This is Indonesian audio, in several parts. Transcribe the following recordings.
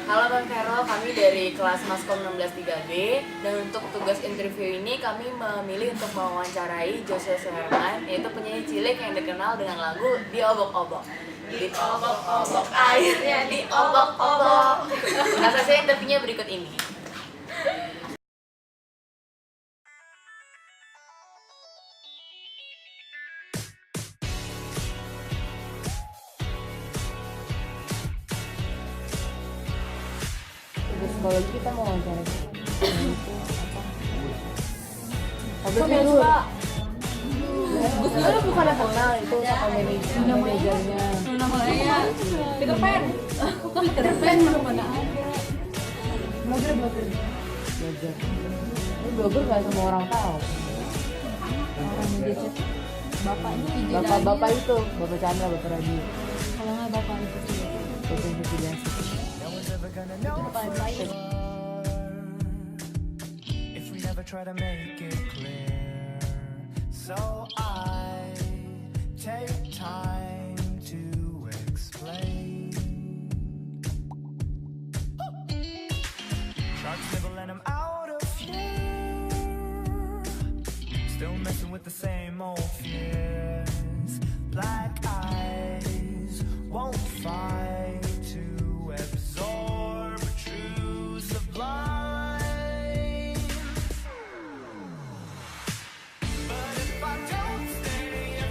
Halo Bang Vero, kami dari kelas Maskom 16 3B dan untuk tugas interview ini kami memilih untuk mewawancarai Joshua Suherman, yaitu penyanyi cilik yang dikenal dengan lagu Diobok-obok. Diobok-obok airnya diobok-obok. Nah, saya interviewnya berikut ini. Psikologi kita mau wawancara itu apa? Sebenarnya bukan yang kenal itu sama manajernya. Namanya Peter Pan. Peter Pan mana ada. Blogger. Ini blogger nggak semua orang tahu. Orang gadget. Bapaknya Bapak itu, Bapak Chandra, Bapak Radi. kalau nggak bapak itu sih. Bapak investigasi. If we never try to make it clear, so I take time to explain. Sharks nibble and I'm out of here, still messing with the same old fears. Black eyes won't fight to absorb a true sublime. But if I don't stay,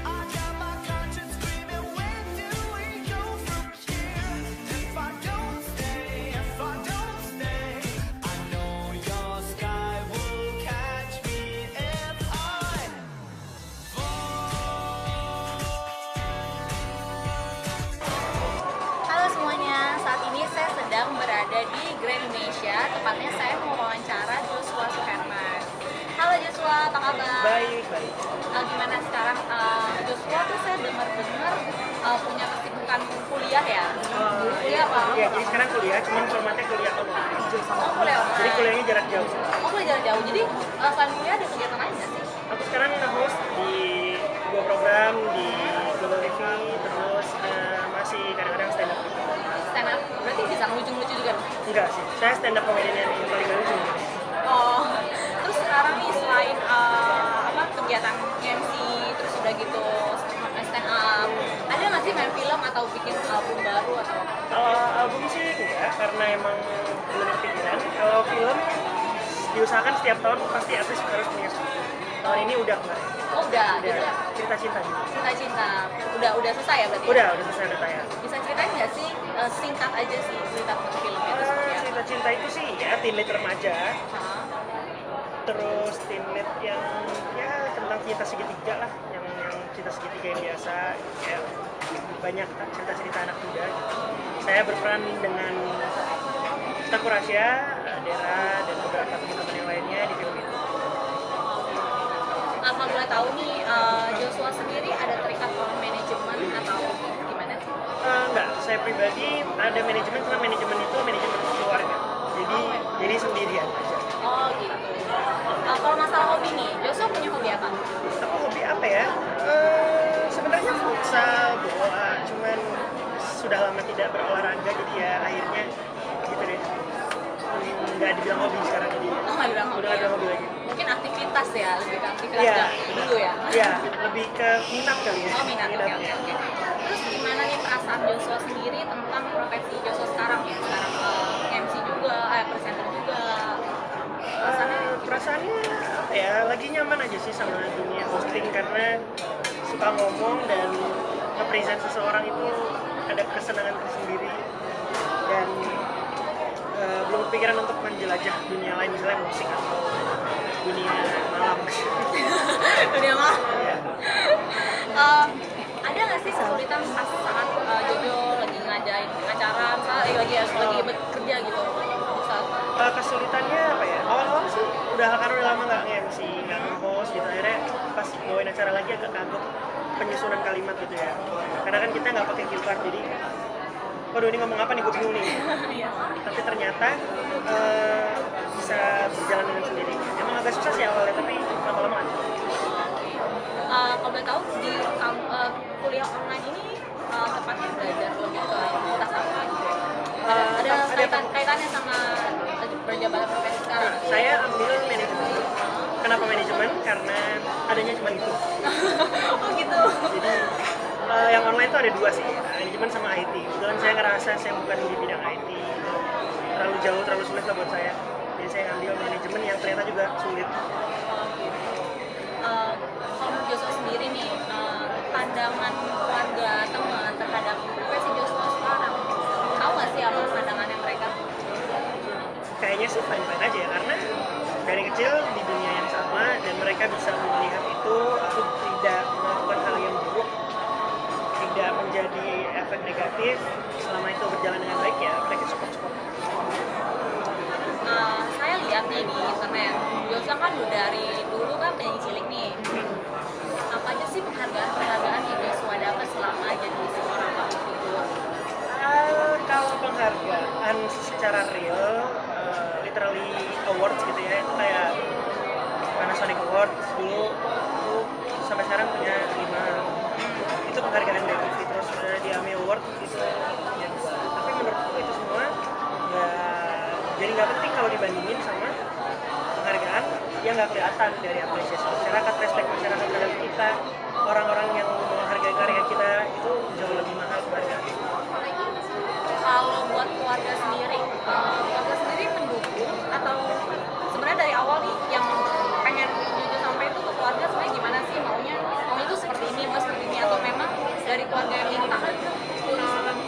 I got my conscience screaming, where do we go from here? If I don't stay, I know your sky will catch me if I Halo semuanya, saat ini saya sedang berada di Grand Indonesia. Tepatnya saya mau wawancara Joshua Suherman. Halo Joshua, apa kabar? Baik. Gimana sekarang Joshua tuh saya dengar punya kesibukan kuliah ya? Kuliah apa? Iya, jadi sekarang kuliah, cuman formatnya kuliah online. Oh, kuliah online. Jadi kuliahnya jarak jauh. Oh, kuliah jarak jauh. Jadi selain kuliah ada kegiatan lain nggak sih? Aku sekarang nge-host di 2 program di Global TV, terus masih kadang-kadang stand up gitu. Stand up, berarti bisa lucu-lucu juga? Enggak sih, saya stand up comedian yang paling lucu. Oh, terus sekarang nih selain kegiatan MC, terus udah gitu stand up, ada nggak sih main film atau bikin album baru atau apa? Kalau album sih enggak, karena emang belum kepikiran. Kalau film diusahakan setiap tahun pasti artis harus punya satu. Tahun ini udah kemarin. Oh udah, jadi Cinta-cinta juga. cinta-cinta, udah selesai ya berarti? Udah selesai udah tayang. Bisa ceritain nggak sih singkat aja sih cerita tentang film itu seperti apa? Cinta-cinta itu sih ya teen lead remaja. Hah? Terus teen lead yang ya tentang cinta segitiga lah, yang cinta segitiga yang biasa, ya banyak cerita-cerita anak muda. Saya berperan dengan Teuku Rasya, Dera, dan beberapa teman-teman yang lainnya di film itu. Kalau boleh tahu nih, Joshua sendiri ada terikat sama manajemen atau gimana sih? Enggak, saya pribadi ada manajemen, cuma manajemen itu manajemen keluarga. Jadi sendirian aja. Oh gitu. Kalau masalah hobi nih, Joshua punya hobi apa? Aku hobi apa ya? Sebenarnya futsal, bola, cuman sudah lama tidak berolahraga, jadi ya akhirnya gitu deh. Nggak dibilang hobi sekarang jadi. Oh nggak bilang hobi. Udah nggak ada hobi lagi. Mungkin aktivitas ya, lebih ke aktivitas Iya. dulu ya. Iya, lebih ke minat kali ya. Oh minat, oke. Minatnya. Terus gimana nih perasaan Joshua sendiri tentang profesi Joshua sekarang ya? Sekarang MC juga, presenter juga. Perasaannya apa ya? Lagi nyaman aja sih sama dunia hosting karena suka ngomong dan nge-present seseorang itu ada kesenangan tersendiri dan belum kepikiran untuk menjelajah dunia lain misalnya musik atau dunia malam. Dunia mah. Ya. Ada nggak sih kesulitan pas saat Jojo lagi ngadain acara, misalnya lagi bekerja gitu? Kesulitannya apa ya? Awal-awal sih karena udah lama nggak nge-MC, nggak nge-host gitu, akhirnya pas bawain acara lagi agak kagok penyusunan kalimat gitu ya. Karena kan kita nggak pakai cue card, jadi waduh ini ngomong apa nih, gue bingung nih. Tapi ternyata bisa berjalan dengan sendiri. Emang agak susah sih awalnya, tapi lama-lama ada. Kalau boleh tahu di kuliah online ini tepatnya belajar lebih ke komunitas kaitannya sama berjabatan profesi sekarang? Saya ambil manajemen. Kenapa manajemen? Karena adanya cuma itu. Oh gitu. Jadi yang online tuh ada dua sih, manajemen sama IT. Kebetulan saya ngerasa saya bukan di bidang IT, itu terlalu jauh, terlalu sulit lah buat saya. Jadi saya ngambil manajemen yang ternyata juga sulit. Kalau menurut Joshua sendiri nih, pandangan keluarga, teman terhadap profesi Joshua sekarang, tahu nggak sih apa pandangannya mereka? Kayaknya sih fine-fine aja ya, karena dari kecil di dunia yang sama dan mereka bisa melihat itu, aku tidak melakukan hal yang buruk, tidak menjadi efek negatif, selama itu berjalan dengan baik ya mereka support. Saya lihat nih di internet, Joshua kan udah dari dulu kan penyanyi cilik nih. Apa aja sih penghargaan yang Joshua dapat selama jadi seorang public figure? Kalau penghargaan secara real, literally awards gitu ya, itu kayak Panasonic Awards dulu, aku sampai sekarang punya 5. Itu penghargaan dari TV. Terus di AMI Award itu punya 2. Tapi menurutku itu semua jadi nggak penting kalau dibandingin sama penghargaan yang nggak kelihatan dari apresiasi masyarakat, respect masyarakat terhadap kita, orang-orang yang menghargai karya kita, itu jauh lebih mahal penghargaan. Kalau buat keluarga sendiri mendukung atau sebenarnya dari awal nih yang pengen jujur sampai itu ke keluarga sebenarnya gimana sih maunya itu seperti ini, mau seperti ini, atau memang dari keluarga yang minta?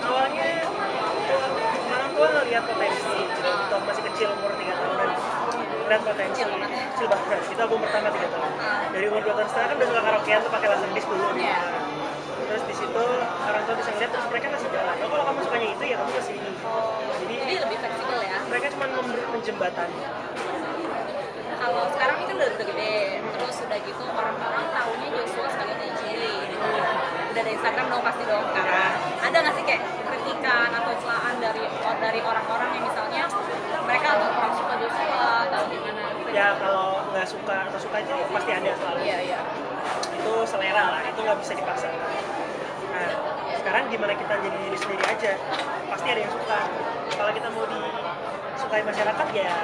Awalnya orang tua ngeliat potensi, waktu masih kecil umur 3 tahunan, ngeliat potensi, kecil banget. Itu album pertama 3 tahun. Dari umur 2 tahun setengah kan udah suka karaokean tuh pakai laserdisc dulu. Iya. Terus di situ orang tua bisa ngeliat, terus mereka ngasih jalan. Oh kalau kamu sukanya itu ya kamu ke sini. Jadi lebih fleksibel ya. Mereka cuma menjembatani. Kalau sekarang ini kan udah gede, terus udah gitu orang-orang tahunya Joshua sebagai penyanyi cilik. Udah ada Instagram dong pasti dong sekarang. Ada nggak sih kayak kritikan atau celaan dari orang-orang yang misalnya mereka tuh kurang suka Joshua atau gimana? Ya kalau nggak suka atau suka itu pasti ada selalu. Iya. Itu selera lah, itu nggak bisa dipaksa. Nah, sekarang gimana kita jadi diri sendiri aja, pasti ada yang suka. Kalau kita mau disukai masyarakat ya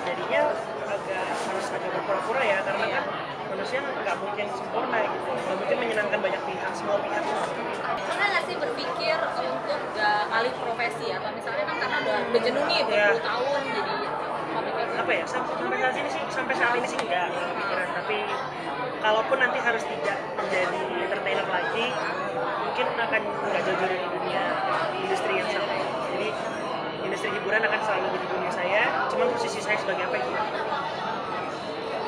jadinya harus agak berpura-pura ya, karena kan manusia nggak mungkin sempurna gitu, nggak mungkin menyenangkan banyak pihak, semua pihak. Pernah nggak sih berpikir untuk gak alih profesi atau misalnya kan karena udah jenuh nih berpuluh tahun jadi public figure? Apa ya, sampai saat ini sih enggak kepikiran, tapi kalaupun nanti harus tidak menjadi entertainer lagi, mungkin akan nggak jauh dari dunia industri yang sama. Jadi industri hiburan akan selalu di dunia saya, cuma posisi saya sebagai apa itu.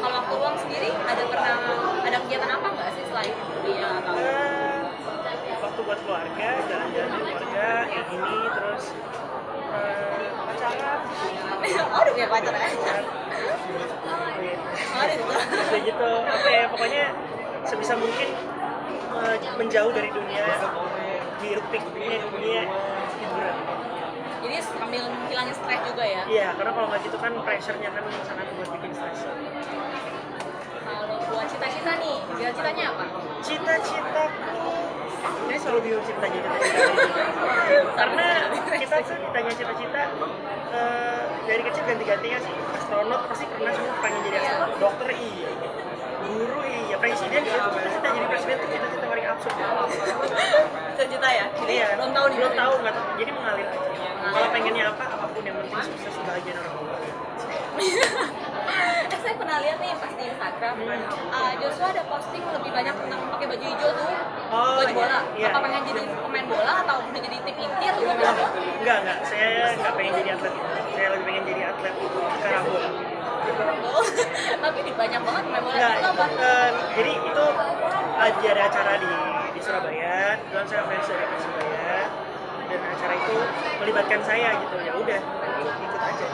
Kalau waktu luang sendiri ada kegiatan apa nggak sih selain kuliah atau Waktu buat keluarga, jalan-jalan dengan keluarga, kayak gini, terus pacaran. oh udah punya pacar ya? Kayak gitu, apa ya, pokoknya sebisa mungkin menjauh dari dunia hiruk pikuknya dunia hiburan. Jadi sambil hilangin stres juga ya? Iya, karena kalau nggak gitu kan pressure-nya kan sangat buat bikin stres. Kalau buat cita-cita nih, cita-citanya apa? Cita-citaku, ini selalu bingung cita-cita karena kita tuh ditanya cita-cita dari kecil ganti-gantinya sih. Astronot pasti pernah semua pengen jadi astronot, dokter iya, guru iya, presiden iya. Cita jadi presiden itu cita-cita paling absurd ya. Cita-cita ya? Jadi Iya, belum tahu nih. belum tahu, nggak tahu. Jadi mengalir aja. Kalau pengennya apa, apapun yang penting sukses bahagia orang tua. Saya pernah lihat nih pas di Instagram, Joshua ada posting lebih banyak tentang pakai baju hijau tuh, Oh, baju bola. iya. Apa pengen jadi pemain bola atau udah jadi tim inti atau gimana? Enggak. Saya nggak pengen jadi atlet. Saya lebih pengen jadi atlet karambol. Oh, tapi banyak banget pemain bola Enggak, itu apa? jadi itu ada acara di Surabaya. Kebetulan saya fans dari Persibaya. Dan acara itu melibatkan saya gitu. Ya udah, ikut aja.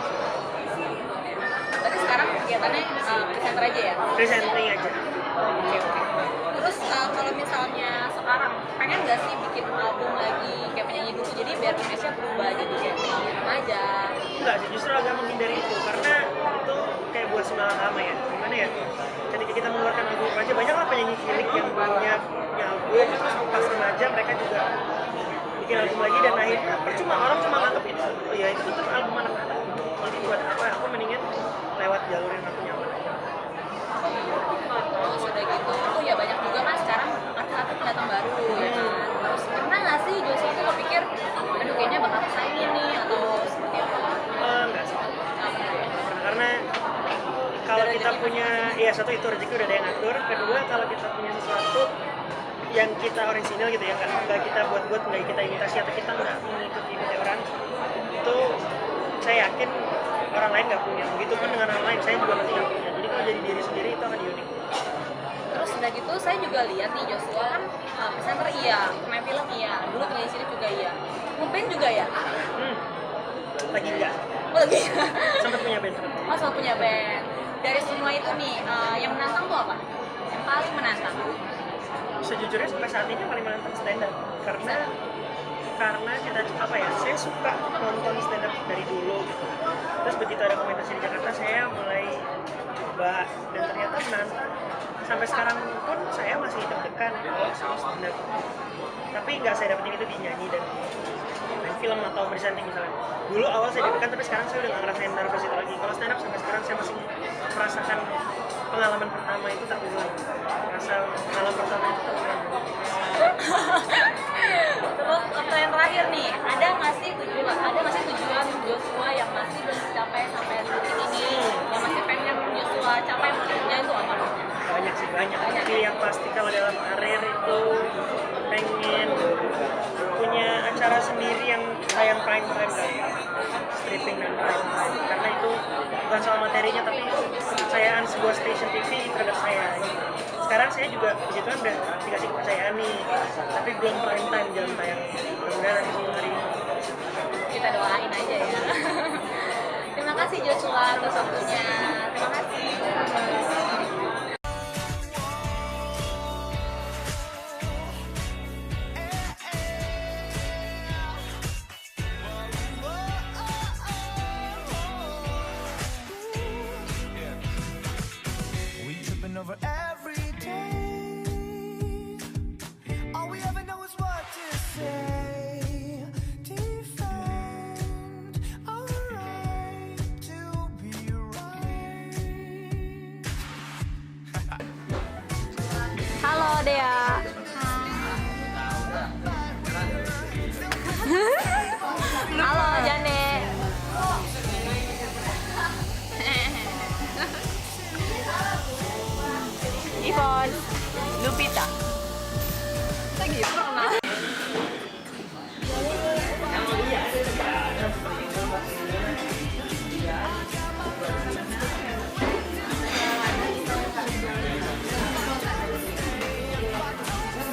Tapi sekarang kegiatannya presenter aja ya? Presenting aja. Terus kalau misalnya sekarang pengen nggak sih bikin album lagi kayak penyanyi dulu, jadi biar image-nya berubah jadi kayak penyanyi remaja? Enggak sih, justru agak menghindari itu karena itu kayak buat semalama ya. Gimana ya? Ketika kita mengeluarkan album aja banyak lah penyanyi cilik yang punya album, terus pas remaja mereka juga bikin album lagi dan akhirnya percuma orang cuma nganggep itu ya itu tuh album anak-anak jadi buat apa aku mendingan lewat jalur yang aku nyaman aja. Terus udah gitu, oh ya banyak juga kan sekarang artis-artis pendatang baru ya kan. Terus pernah nggak sih Joshua tuh kepikir, aduh kayaknya bakal kesaingin nih atau seperti apa? Enggak sih karena kalau kita punya ya satu itu rezeki udah ada yang ngatur, kedua kalau kita punya sesuatu yang kita orisinil gitu ya nggak kita buat-buat, nggak kita imitasi atau kita nggak mengikuti orang itu saya yakin orang lain nggak punya, begitupun dengan orang lain saya juga masih nggak punya, jadi kalau jadi diri sendiri itu akan unik. Terus udah gitu saya juga lihat nih Joshua kan presenter iya, main film iya, dulu penyanyi cilik juga iya, ngeband juga ya? Lagi enggak Oh lagi? sempat punya band Oh sempat punya band. Dari semua itu nih, yang menantang tuh apa? Yang paling menantang? Sejujurnya sampai saat ini paling menantang stand up karena kita apa ya, saya suka nonton stand up dari dulu gitu. Terus begitu ada komunitas di Jakarta saya mulai coba dan ternyata menantang. Sampai sekarang pun saya masih deg-degan sama stand up, tapi nggak saya dapetin itu di nyanyi dan main film atau presenting misalnya. Dulu awal saya deg-degan tapi sekarang saya udah nggak ngerasain nervous itu lagi. Kalau stand up sampai sekarang saya masih merasakan pengalaman pertama itu terulang, rasa pengalaman pertama itu terulang. Terus pertanyaan terakhir nih, ada nggak sih tujuan Joshua yang masih belum tercapai sampai detik ini, yang masih pengen Joshua capai menurutnya itu apa? Banyak tapi yang pasti kalau dalam karir itu pengen punya acara sendiri yang tayang prime time kan, stripping dan prime time, karena itu bukan soal materinya tapi kepercayaan sebuah station TV terhadap saya. Sekarang saya juga di situ udah dikasih kepercayaan nih, tapi belum prime time jam tayang. Mudah-mudahan nanti suatu hari Kita doain aja ya. Terima kasih Joshua atas waktunya. Terima kasih. We tripping over every day. All we ever know is what to say. Defend our right to be right. Halo Dea. Halo Jane. Ivon, Lupita. Lagi pernah.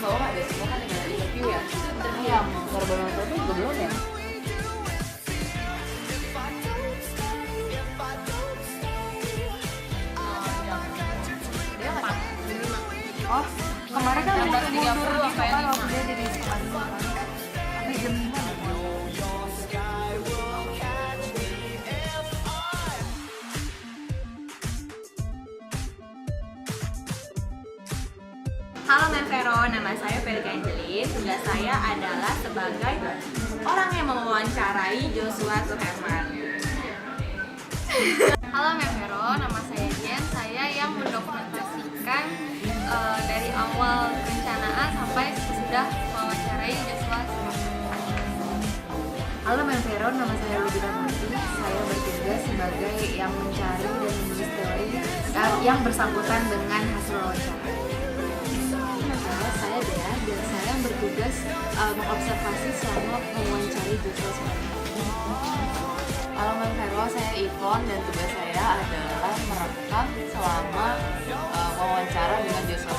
Bawa nggak deh, semua kan dengan interview ya. Interview yang baru-baru nonton itu juga belum ya. Oh, kemarin kan 16.30 mundur gitu sampai kan 5. waktu dia jadi setengah 5 kan. Tapi jam 5 Halo Menvero, nama saya Felika Angelin. Tugas saya adalah sebagai orang yang mewawancarai Joshua Suherman. Halo Menvero, nama saya Jen. Saya yang mendokumentasikan dari awal perencanaan sampai sesudah mewawancarai Joshua. Halo Menvero, nama saya Lubita Mati. Saya bertugas sebagai yang mencari dan menulis teori yang bersangkutan dengan hasil wawancara. Halo, saya Dea dan saya bertugas mengobservasi selama mewawancari Joshua. Halo Menvero, saya Ivon dan tugas saya adalah merekam selama wawancara dengan Joshua.